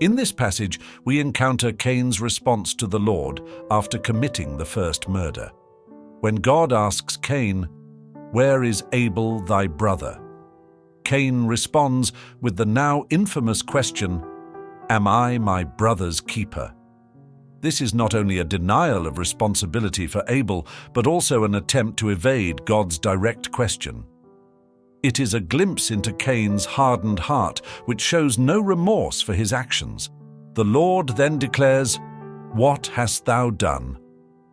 In this passage, we encounter Cain's response to the Lord after committing the first murder. When God asks Cain, "Where is Abel, thy brother?" Cain responds with the now infamous question, "Am I my brother's keeper?" This is not only a denial of responsibility for Abel, but also an attempt to evade God's direct question. It is a glimpse into Cain's hardened heart, which shows no remorse for his actions. The Lord then declares, "What hast thou done?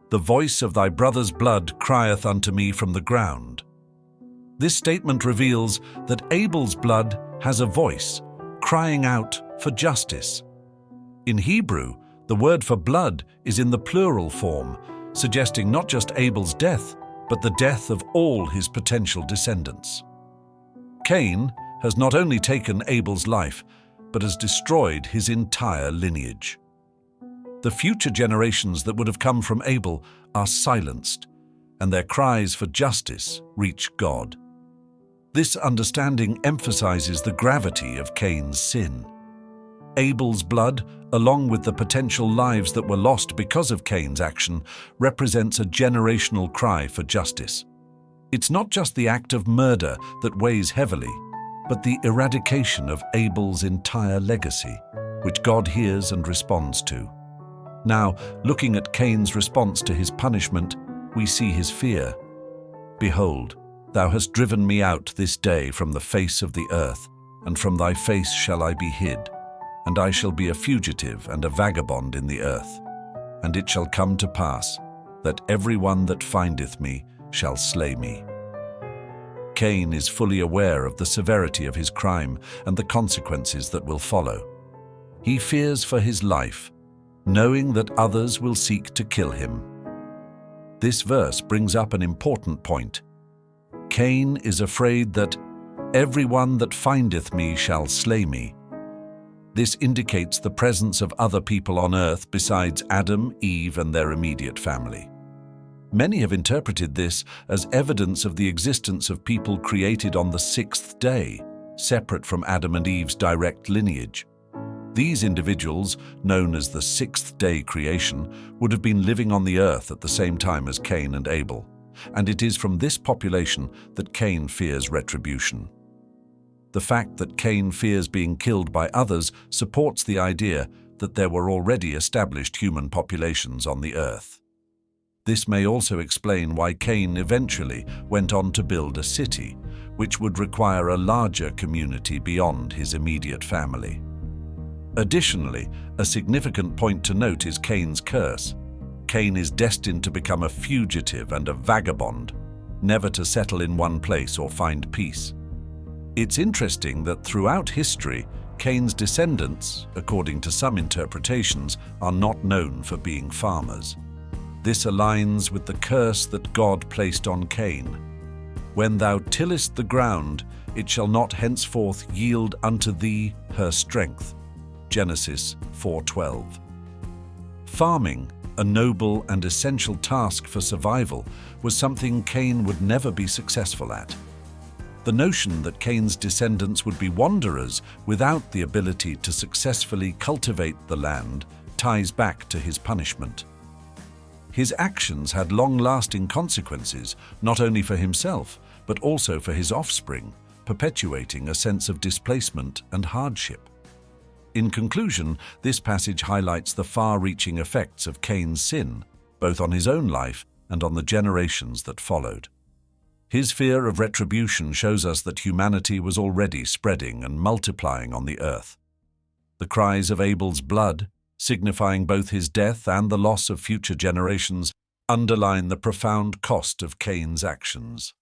The voice of thy brother's blood crieth unto me from the ground." This statement reveals that Abel's blood has a voice, crying out for justice. In Hebrew, the word for blood is in the plural form, suggesting not just Abel's death, but the death of all his potential descendants. Cain has not only taken Abel's life, but has destroyed his entire lineage. The future generations that would have come from Abel are silenced, and their cries for justice reach God. This understanding emphasizes the gravity of Cain's sin. Abel's blood, along with the potential lives that were lost because of Cain's action, represents a generational cry for justice. It's not just the act of murder that weighs heavily, but the eradication of Abel's entire legacy, which God hears and responds to. Now, looking at Cain's response to his punishment, we see his fear. "Behold, thou hast driven me out this day from the face of the earth, and from thy face shall I be hid, and I shall be a fugitive and a vagabond in the earth. And it shall come to pass, that every one that findeth me shall slay me." Cain is fully aware of the severity of his crime and the consequences that will follow. He fears for his life, knowing that others will seek to kill him. This verse brings up an important point. Cain is afraid that "every one that findeth me shall slay me." This indicates the presence of other people on earth besides Adam, Eve, and their immediate family. Many have interpreted this as evidence of the existence of people created on the sixth day, separate from Adam and Eve's direct lineage. These individuals, known as the sixth-day creation, would have been living on the earth at the same time as Cain and Abel, and it is from this population that Cain fears retribution. The fact that Cain fears being killed by others supports the idea that there were already established human populations on the earth. This may also explain why Cain eventually went on to build a city, which would require a larger community beyond his immediate family. Additionally, a significant point to note is Cain's curse. Cain is destined to become a fugitive and a vagabond, never to settle in one place or find peace. It's interesting that throughout history, Cain's descendants, according to some interpretations, are not known for being farmers. This aligns with the curse that God placed on Cain. "When thou tillest the ground, it shall not henceforth yield unto thee her strength." Genesis 4:12. Farming, a noble and essential task for survival, was something Cain would never be successful at. The notion that Cain's descendants would be wanderers without the ability to successfully cultivate the land ties back to his punishment. His actions had long-lasting consequences, not only for himself, but also for his offspring, perpetuating a sense of displacement and hardship. In conclusion, this passage highlights the far-reaching effects of Cain's sin, both on his own life and on the generations that followed. His fear of retribution shows us that humanity was already spreading and multiplying on the earth. The cries of Abel's blood, signifying both his death and the loss of future generations, underline the profound cost of Cain's actions.